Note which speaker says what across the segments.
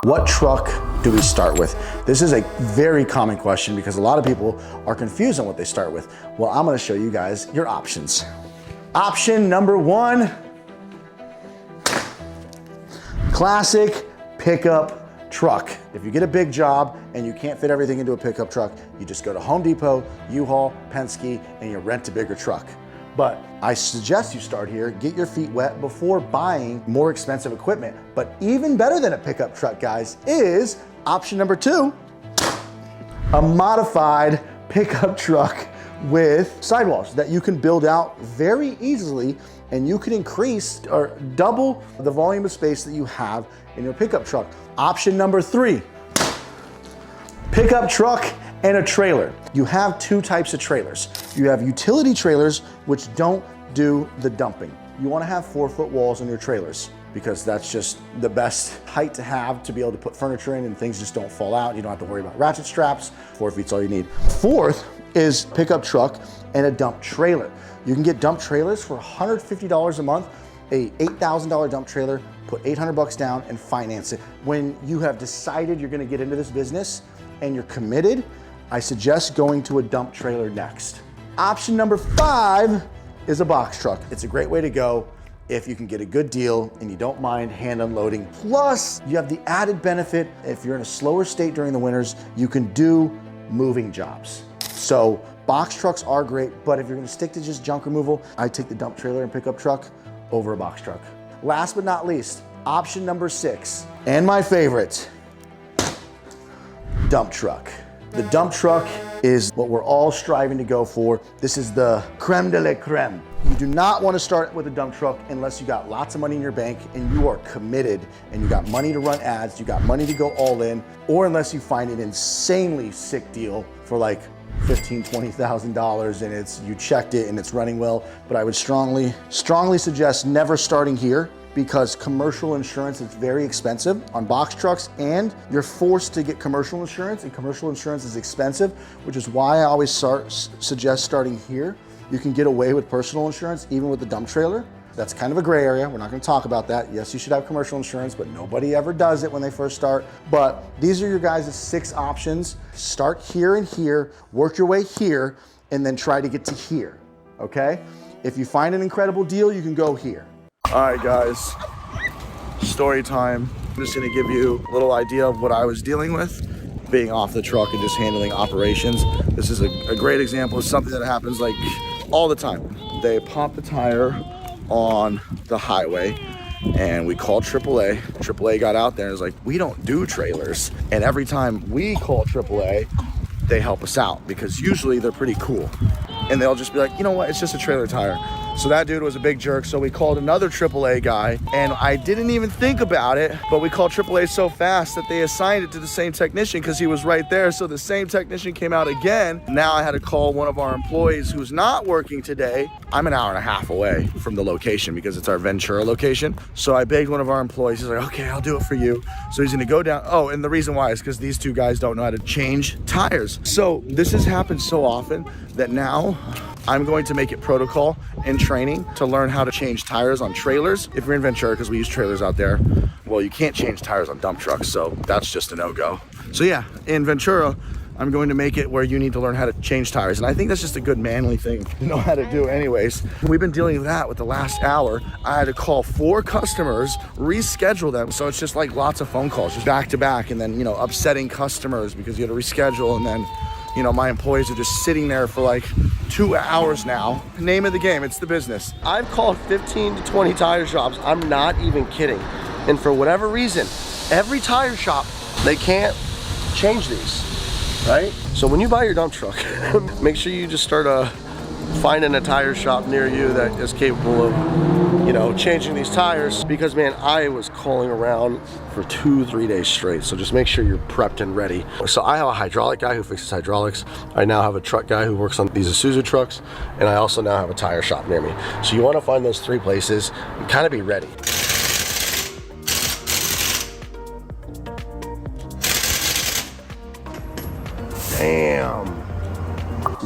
Speaker 1: What truck do we start with? This is a very common question because a lot of people are confused on what they start with. Well, I'm gonna show you guys your options. Option number one, classic pickup truck. If you get a big job and you can't fit everything into a pickup truck, you just go to Home Depot, U-Haul, Penske, and you rent a bigger truck. But I suggest you start here, get your feet wet before buying more expensive equipment. But even better than a pickup truck, guys, is option number two, a modified pickup truck with sidewalls that you can build out very easily, and you can increase or double the volume of space that you have in your pickup truck. Option number three, pickup truck and a trailer. You have two types of trailers. You have utility trailers, which don't do the dumping. You wanna have 4-foot walls in your trailers because that's just the best height to have to be able to put furniture in and things just don't fall out. You don't have to worry about ratchet straps. 4 feet's all you need. Fourth is pickup truck and a dump trailer. You can get dump trailers for $150 a month, a $8,000 dump trailer, put $800 down and finance it. When you have decided you're gonna get into this business and you're committed, I suggest going to a dump trailer next. Option number 5 is a box truck. It's a great way to go if you can get a good deal and you don't mind hand unloading. Plus, you have the added benefit, if you're in a slower state during the winters, you can do moving jobs. So box trucks are great, but if you're gonna stick to just junk removal, I take the dump trailer and pickup truck over a box truck. Last but not least, option number 6, and my favorite, dump truck. The dump truck is what we're all striving to go for. This is the creme de la creme. You do not want to start with a dump truck unless you got lots of money in your bank and you are committed and you got money to run ads, you got money to go all in, or unless you find an insanely sick deal for like $15,000, $20,000 and you checked it and it's running well. But I would strongly suggest never starting here, because commercial insurance is very expensive on box trucks and you're forced to get commercial insurance, and commercial insurance is expensive, which is why I always suggest starting here. You can get away with personal insurance even with the dump trailer. That's kind of a gray area. We're not gonna talk about that. Yes, you should have commercial insurance, but nobody ever does it when they first start. But these are your guys' 6 options. Start here and here, work your way here, and then try to get to here, okay? If you find an incredible deal, you can go here. All right, guys, story time. I'm just gonna give you a little idea of what I was dealing with being off the truck and just handling operations. This is a great example of something that happens like all the time. They pop the tire on the highway and we called AAA. AAA got out there and was like, we don't do trailers. And every time we call AAA, they help us out because usually they're pretty cool. And they'll just be like, you know what, it's just a trailer tire. So that dude was a big jerk, so we called another AAA guy, and I didn't even think about it, but we called AAA so fast that they assigned it to the same technician because he was right there, so the same technician came out again. Now I had to call one of our employees who's not working today. I'm an hour and a half away from the location because it's our Ventura location. So I begged one of our employees, he's like, okay, I'll do it for you. So he's gonna go down, oh, and the reason why is because these two guys don't know how to change tires. So this has happened so often that now I'm going to make it protocol in training to learn how to change tires on trailers. If you're in Ventura, because we use trailers out there, well, you can't change tires on dump trucks, so that's just a no-go. So yeah, in Ventura, I'm going to make it where you need to learn how to change tires. And I think that's just a good manly thing to know how to do anyways. We've been dealing with that with the last hour. I had to call 4 customers, reschedule them. So it's just like lots of phone calls, just back to back, and then, you know, upsetting customers because you had to reschedule, and then, you know, my employees are just sitting there for like 2 hours now. Name of the game, it's the business.
Speaker 2: I've called 15 to 20 tire shops. I'm not even kidding. And for whatever reason, every tire shop, they can't change these, right? So when you buy your dump truck, make sure you just start finding a tire shop near you that is capable of, you know, changing these tires. Because man, I was calling around for 2-3 days straight. So just make sure you're prepped and ready. So I have a hydraulic guy who fixes hydraulics. I now have a truck guy who works on these Isuzu trucks. And I also now have a tire shop near me. So you want to find those 3 places and kind of be ready. Damn.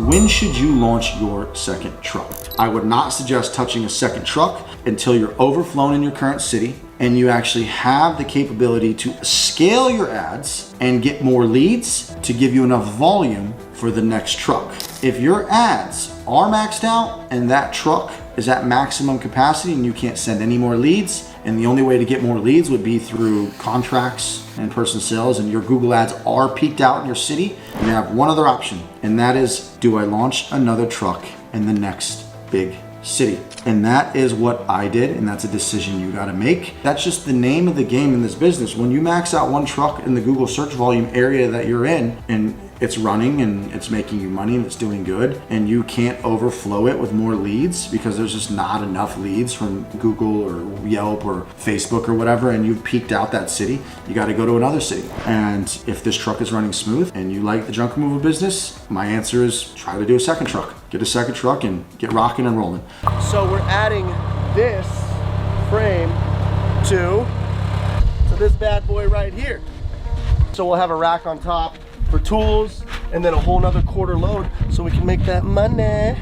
Speaker 1: When should you launch your second truck? I would not suggest touching a second truck until you're overflown in your current city and you actually have the capability to scale your ads and get more leads to give you enough volume for the next truck. If your ads are maxed out and that truck is at maximum capacity and you can't send any more leads, and the only way to get more leads would be through contracts and person sales, and your Google ads are peaked out in your city, you have one other option, and that is, do I launch another truck in the next big city? And that is what I did, and that's a decision you gotta make. That's just the name of the game in this business. When you max out one truck in the Google search volume area that you're in, and it's running and it's making you money and it's doing good, and you can't overflow it with more leads because there's just not enough leads from Google or Yelp or Facebook or whatever, and you've peaked out that city, you got to go to another city. And if this truck is running smooth and you like the junk removal business, my answer is try to do a second truck. Get a second truck and get rocking and rolling.
Speaker 2: So we're adding this frame to this bad boy right here. So we'll have a rack on top for tools, and then a whole nother quarter load so we can make that money. And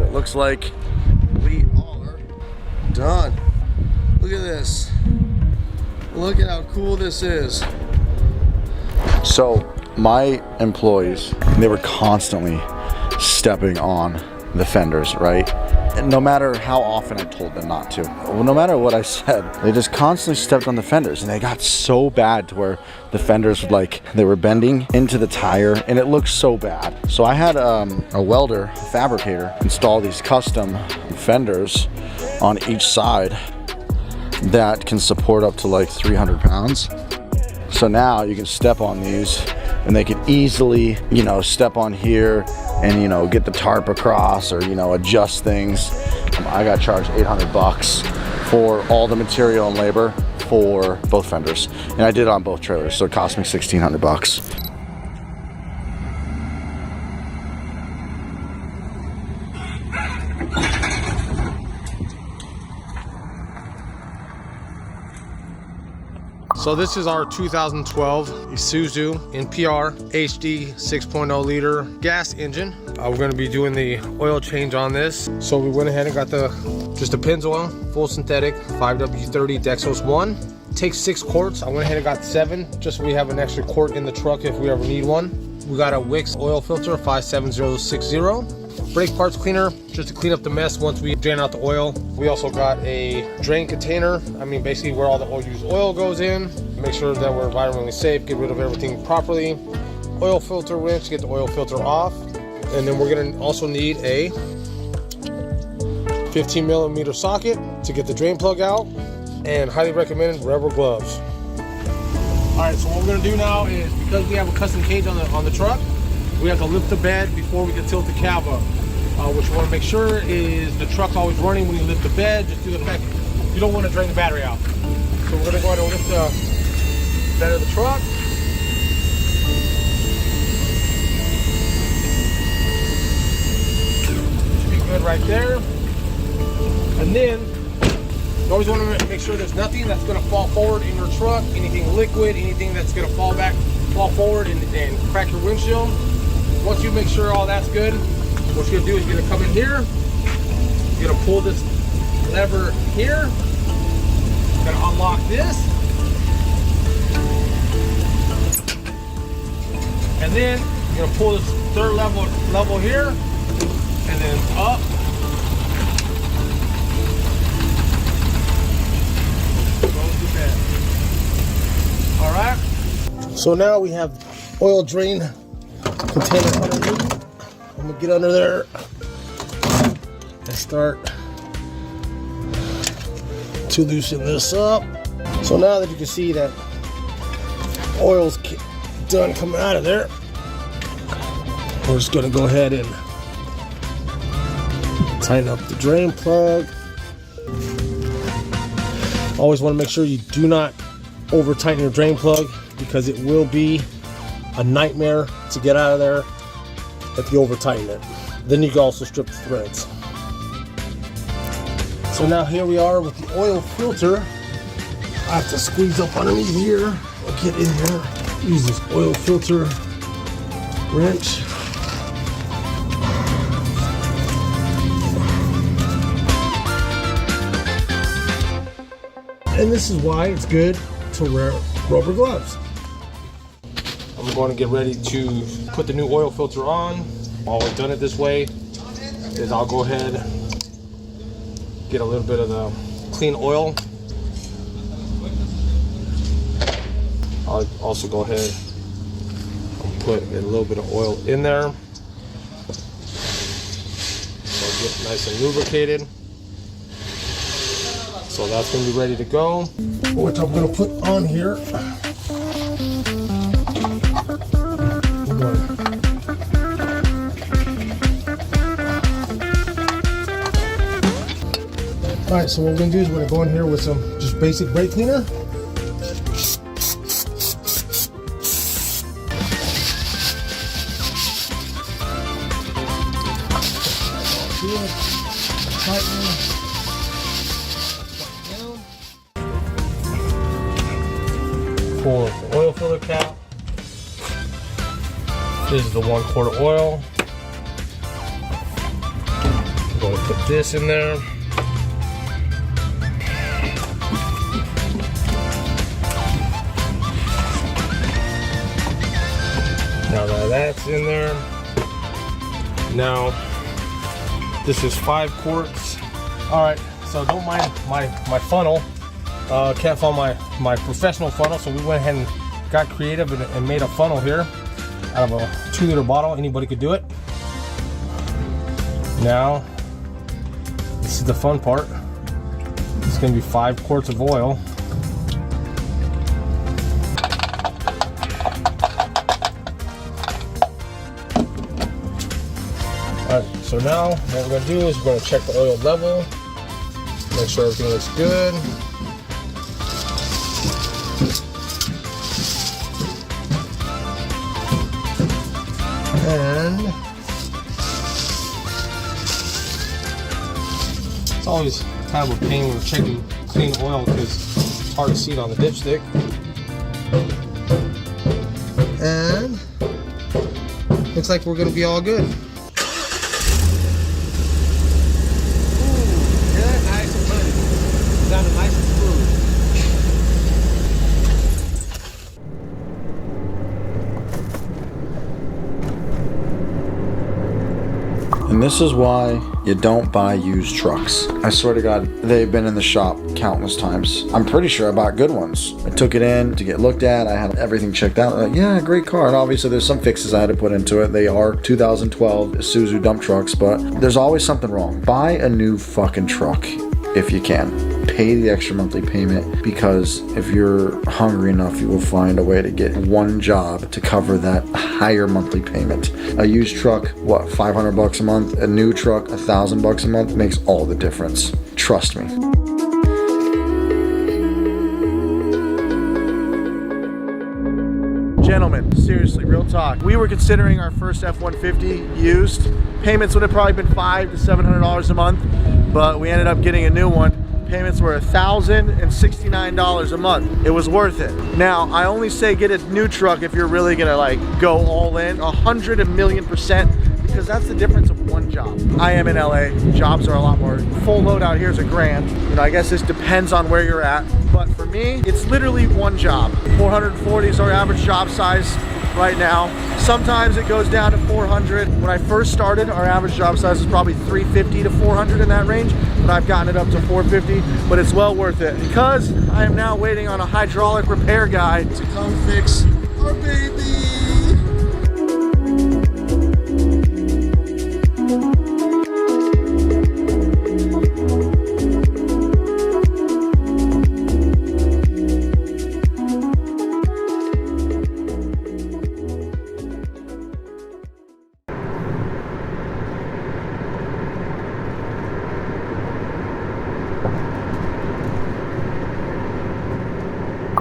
Speaker 2: it looks like we are done. Look at this. Look at how cool this is.
Speaker 1: So my employees, they were constantly stepping on the fenders, right? And no matter how often I told them not to, well, no matter what I said, they just constantly stepped on the fenders, and they got so bad to where the fenders would, like, they were bending into the tire, and it looked so bad. So I had a welder, fabricator, install these custom fenders on each side that can support up to like 300 pounds. So now you can step on these and they can easily, you know, step on here and, you know, get the tarp across or, you know, adjust things. I got charged 800 bucks for all the material and labor for both fenders. And I did it on both trailers, so it cost me 1,600 bucks.
Speaker 3: So this is our 2012 Isuzu NPR HD 6.0 liter gas engine. We're going to be doing the oil change on this. So we went ahead and got just a Pennzoil, full synthetic, 5W30 Dexos 1. Takes 6 quarts. I went ahead and got 7, just so we have an extra quart in the truck if we ever need one. We got a Wix oil filter, 57060. Brake parts cleaner, just to clean up the mess once we drain out the oil. We also got a drain container. I mean, basically where all the used oil goes in. Make sure that we're environmentally safe, get rid of everything properly. Oil filter wrench, get the oil filter off. And then we're gonna also need a 15 millimeter socket to get the drain plug out, and highly recommended rubber gloves. All right, so what we're gonna do now is, because we have a custom cage on the truck, we have to lift the bed before we can tilt the cab up. What you want to make sure is the truck's always running when you lift the bed, just due to the fact you don't want to drain the battery out. So we're going to go ahead and lift the bed of the truck. Should be good right there. And then you always want to make sure there's nothing that's going to fall forward in your truck, anything liquid, anything that's going to fall forward and crack your windshield. Once you make sure all that's good, what you're gonna do is you're gonna come in here, you're gonna pull this lever here, you're gonna unlock this, and then you're gonna pull this third level here, and then up. Goes the bed. All right. So now we have oil drain container underneath. I'm gonna get under there and start to loosen this up. So now that you can see that oil's done coming out of there, we're just gonna go ahead and tighten up the drain plug. Always want to make sure you do not over tighten your drain plug, because it will be a nightmare to get out of there if you over tighten it. Then you can also strip the threads. So now here we are with the oil filter. I have to squeeze up underneath here. I'll get in here. Use this oil filter wrench. And this is why it's good to wear rubber gloves. I'm going to get ready to put the new oil filter on. While I've done it this way, is I'll go ahead, get a little bit of the clean oil. I'll also go ahead and put a little bit of oil in there. So I'll get nice and lubricated. So that's gonna be ready to go. Which I'm gonna put on here. All right, so what we're gonna do is we're gonna go in here with some just basic brake cleaner. For the oil filter cap, this is the 1 quart of oil. I'm going to put this in there. Now that that's in there, now this is 5 quarts. All right, so don't mind my funnel. Can't find my professional funnel, so we went ahead and got creative and made a funnel here out of a 2-liter bottle. Anybody could do it. Now, this is the fun part. It's gonna be 5 quarts of oil. All right, so now what we're gonna do is we're gonna check the oil level, make sure everything looks good. And it's always kind of a pain when we're checking clean oil because it's hard to see it on the dipstick. And looks like we're gonna be all good.
Speaker 1: And this is why you don't buy used trucks. I swear to God, they've been in the shop countless times. I'm pretty sure I bought good ones. I took it in to get looked at. I had everything checked out. Like, yeah, great car. And obviously there's some fixes I had to put into it. They are 2012 Isuzu dump trucks, but there's always something wrong. Buy a new fucking truck if you can. Pay the extra monthly payment, because if you're hungry enough, you will find a way to get one job to cover that higher monthly payment. A used truck, what, 500 bucks a month? A new truck, 1,000 bucks a month makes all the difference. Trust me.
Speaker 2: Gentlemen, seriously, real talk. We were considering our first F-150 used. Payments would have probably been $500 to $700 a month, but we ended up getting a new one. Payments were $1,069 a month. It was worth it. Now, I only say get a new truck if you're really gonna like go all in, 100,000,000%, because that's the difference of one job. I am in LA, jobs are a lot more. Full load out here is $1,000. You know, I guess this depends on where you're at, but for me, it's literally one job. 440 is our average job size right now. Sometimes it goes down to 400. When I first started, our average job size was probably 350 to 400 in that range, but I've gotten it up to 450, but it's well worth it because I am now waiting on a hydraulic repair guy to come fix our baby.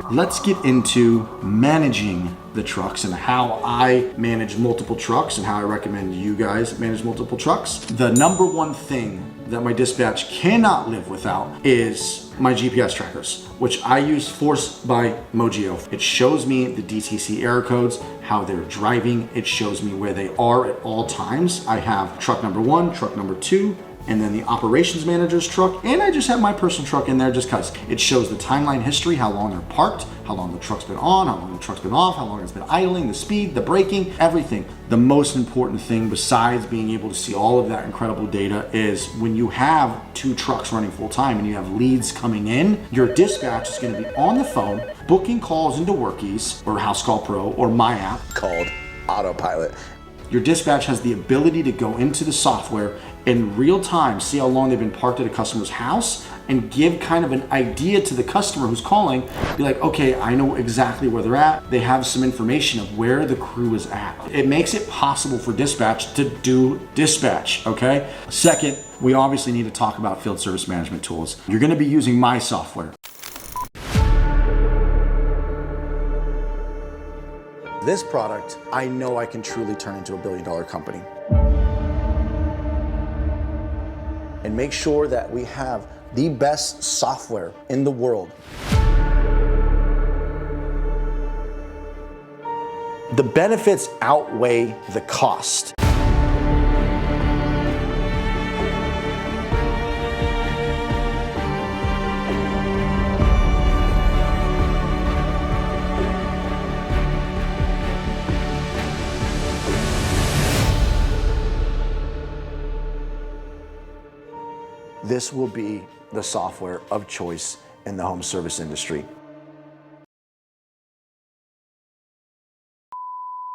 Speaker 1: Let's get into managing the trucks and how I manage multiple trucks and how I recommend you guys manage multiple trucks. The number one thing that my dispatch cannot live without is my GPS trackers, which I use Force by Mogio. It shows me the DTC error codes, how they're driving. It shows me where they are at all times. I have truck number 1, truck number 2, and then the operations manager's truck, and I just have my personal truck in there just because it shows the timeline history, how long they're parked, how long the truck's been on, how long the truck's been off, how long it's been idling, the speed, the braking, everything. The most important thing besides being able to see all of that incredible data is when you have 2 trucks running full time and you have leads coming in, your dispatch is going to be on the phone booking calls into Workies or House Call Pro or my app called Autopilot. Your dispatch has the ability to go into the software in real time, see how long they've been parked at a customer's house, and give kind of an idea to the customer who's calling. Be like, okay, I know exactly where they're at. They have some information of where the crew is at. It makes it possible for dispatch to do dispatch, okay? Second, we obviously need to talk about field service management tools. You're gonna be using my software. This product, I know I can truly turn into a billion-dollar company. And make sure that we have the best software in the world. The benefits outweigh the cost. This will be the software of choice in the home service industry.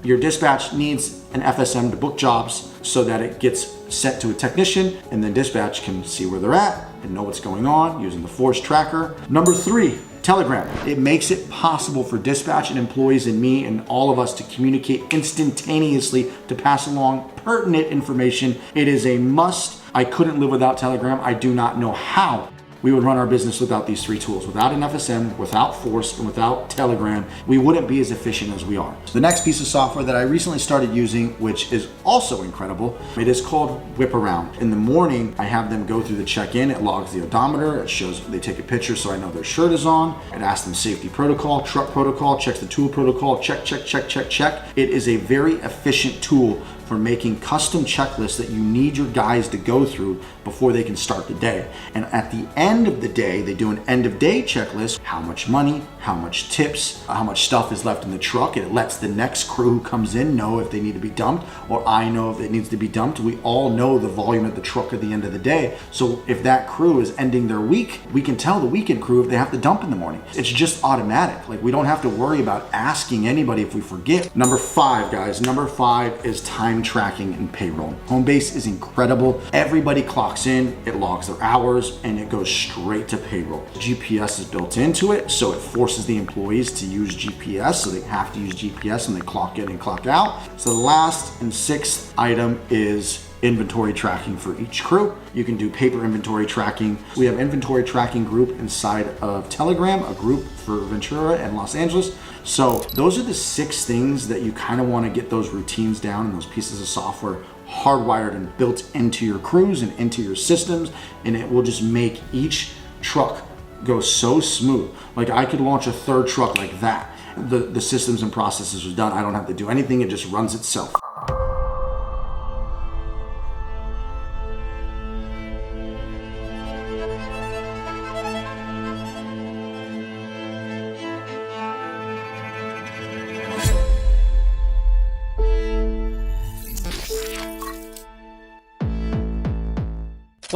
Speaker 1: Your dispatch needs an FSM to book jobs so that it gets sent to a technician, and then dispatch can see where they're at and know what's going on using the Force tracker. Number 3, Telegram. It makes it possible for dispatch and employees and me and all of us to communicate instantaneously to pass along pertinent information. It is a must. I couldn't live without Telegram. I do not know how we would run our business without these 3 tools. Without an FSM, without Force, and without Telegram, we wouldn't be as efficient as we are. The next piece of software that I recently started using, which is also incredible, it is called Whip Around. In the morning, I have them go through the check-in. It logs the odometer. It shows, they take a picture so I know their shirt is on. It asks them safety protocol, truck protocol, checks the tool protocol, check, check, check, check, check. It is a very efficient tool for making custom checklists that you need your guys to go through before they can start the day. And at the end of the day, they do an end of day checklist, how much money, how much tips, how much stuff is left in the truck. And it lets the next crew who comes in know if they need to be dumped, or I know if it needs to be dumped. We all know the volume at the truck at the end of the day. So if that crew is ending their week, we can tell the weekend crew if they have to dump in the morning. It's just automatic. Like, we don't have to worry about asking anybody if we forget. Number 5, guys, number 5 is time tracking and payroll. Homebase is incredible. Everybody clocks in, it logs their hours, and it goes straight to payroll. GPS is built into it, so it forces the employees to use GPS, so they have to use GPS when they clock in and clock out. So the last and 6th item is inventory tracking for each crew. You can do paper inventory tracking. We have inventory tracking group inside of Telegram, a group for Ventura and Los Angeles. So those are the 6 things that you kind of want to get those routines down and those pieces of software hardwired and built into your crews and into your systems, and it will just make each truck go so smooth. Like, I could launch a 3rd truck like that. The systems and processes are done. I don't have to do anything. It just runs itself.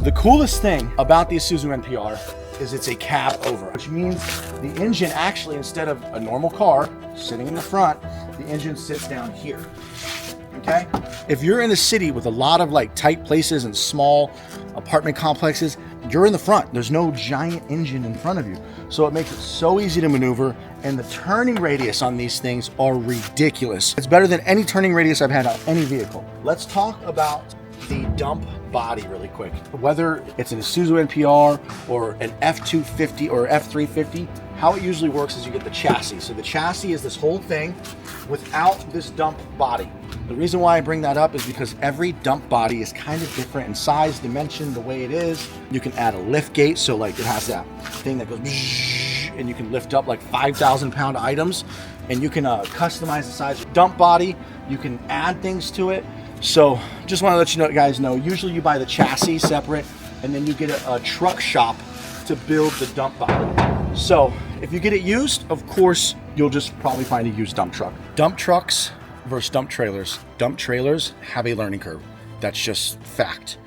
Speaker 1: The coolest thing about the Isuzu NPR is it's a cab over, which means the engine actually, instead of a normal car sitting in the front, the engine sits down here, okay? If you're in a city with a lot of like tight places and small apartment complexes, you're in the front. There's no giant engine in front of you. So it makes it so easy to maneuver, and the turning radius on these things are ridiculous. It's better than any turning radius I've had on any vehicle. Let's talk about the dump body really quick. Whether it's an Isuzu NPR or an F250 or F350, how it usually works is you get the chassis. So the chassis is this whole thing without this dump body. The reason why I bring that up is because every dump body is kind of different in size, dimension, the way it is. You can add a lift gate, so like it has that thing that goes and you can lift up like 5,000 pound items, and you can customize the size of the dump body. You can add things to it. So just want to let you guys know, usually you buy the chassis separate and then you get a truck shop to build the dump body. So if you get it used, of course, you'll just probably find a used dump truck. Dump trucks versus dump trailers. Dump trailers have a learning curve. That's just fact.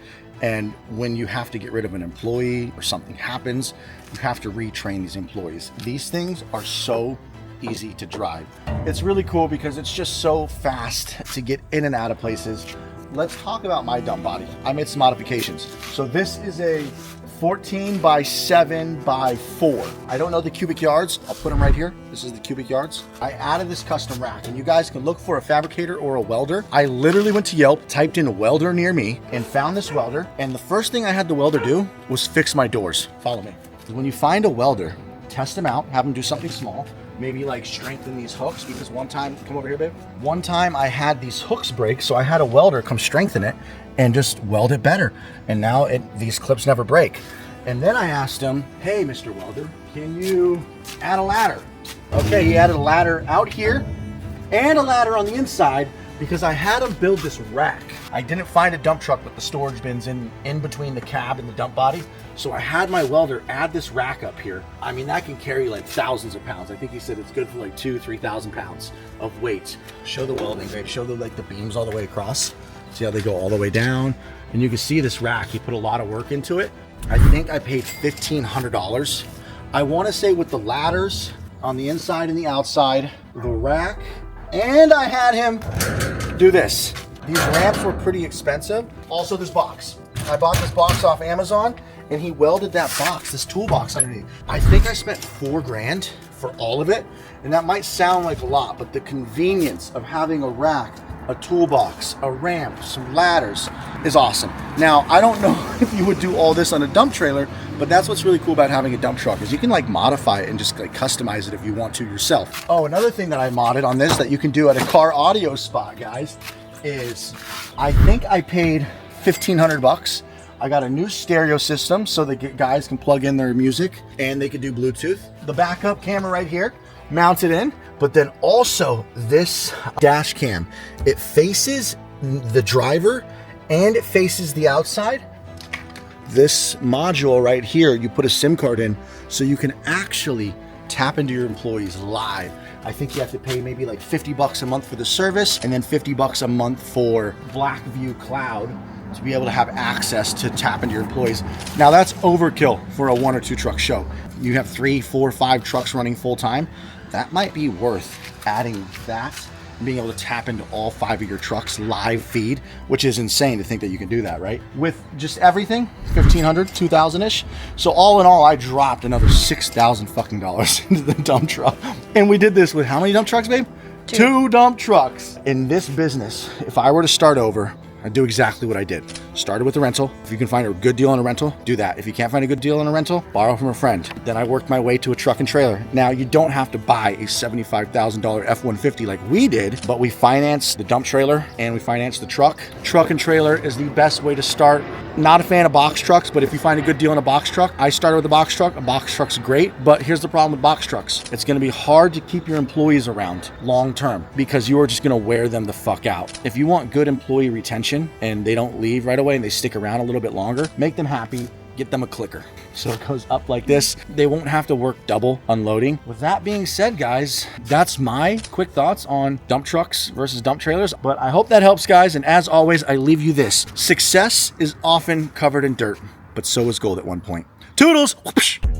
Speaker 1: And when you have to get rid of an employee or something happens, you have to retrain these employees. These things are so easy to drive. It's really cool because it's just so fast to get in and out of places. Let's talk about my dump body. I made some modifications. So this is a 14 by 7 by 4. I don't know the cubic yards. I'll put them right here. This is the cubic yards. I added this custom rack, and you guys can look for a fabricator or a welder. I literally went to Yelp, typed in welder near me, and found this welder. And the first thing I had the welder do was fix my doors. Follow me. When you find a welder, test them out, have them do something small. Maybe like strengthen these hooks, because one time, come over here, babe. One time I had these hooks break, so I had a welder come strengthen it and just weld it better. And now these clips never break. And then I asked him, hey, Mr. Welder, can you add a ladder? Okay, he added a ladder out here and a ladder on the inside, because I had him build this rack. I didn't find a dump truck with the storage bins in between the cab and the dump body. So I had my welder add this rack up here. I mean, that can carry like thousands of pounds. I think he said it's good for like 2,000-3,000 pounds of weight. Show the welding, babe. Show the beams all the way across. See how they go all the way down? And you can see this rack, he put a lot of work into it. I think I paid $1,500. I want to say with the ladders on the inside and the outside, the rack, and I had him do this. These ramps were pretty expensive. Also this box. I bought this box off Amazon, and he welded that box, this toolbox underneath. I think I spent $4 grand for all of it. And that might sound like a lot, but the convenience of having a rack, a toolbox, a ramp, some ladders is awesome. Now, I don't know if you would do all this on a dump trailer, but that's what's really cool about having a dump truck, is you can like modify it and just like customize it if you want to yourself. Oh, another thing that I modded on this that you can do at a car audio spot, guys, is I think I paid 1,500 bucks. I got a new stereo system so the guys can plug in their music and they can do Bluetooth. The backup camera right here, mounted in, but then also this dash cam. It faces the driver and it faces the outside. This module right here, you put a SIM card in so you can actually tap into your employees live. I think you have to pay maybe like 50 bucks a month for the service and then 50 bucks a month for Blackview Cloud to be able to have access to tap into your employees. Now that's overkill for a 1 or 2 truck show. You have 3, 4, 5 trucks running full time. That might be worth adding that and being able to tap into all 5 of your trucks live feed, which is insane to think that you can do that, right? With just everything, 1,500, 2,000-ish. So all in all, I dropped another $6,000 fucking dollars into the dump truck. And we did this with how many dump trucks, babe? 2 dump trucks. In this business, if I were to start over, I'd do exactly what I did. Started with a rental. If you can find a good deal on a rental, do that. If you can't find a good deal on a rental, borrow from a friend. Then I worked my way to a truck and trailer. Now, you don't have to buy a $75,000 F-150 like we did, but we financed the dump trailer and we financed the truck. Truck and trailer is the best way to start. Not a fan of box trucks, but if you find a good deal on a box truck, I started with a box truck. A box truck's great, but here's the problem with box trucks. It's gonna be hard to keep your employees around long term because you are just gonna wear them the fuck out. If you want good employee retention and they don't leave right away and they stick around a little bit longer, make them happy, get them a clicker. So it goes up like this. They won't have to work double unloading. With that being said, guys, that's my quick thoughts on dump trucks versus dump trailers. But I hope that helps, guys. And as always, I leave you this. Success is often covered in dirt, but so is gold at one point. Toodles! Whoopsh.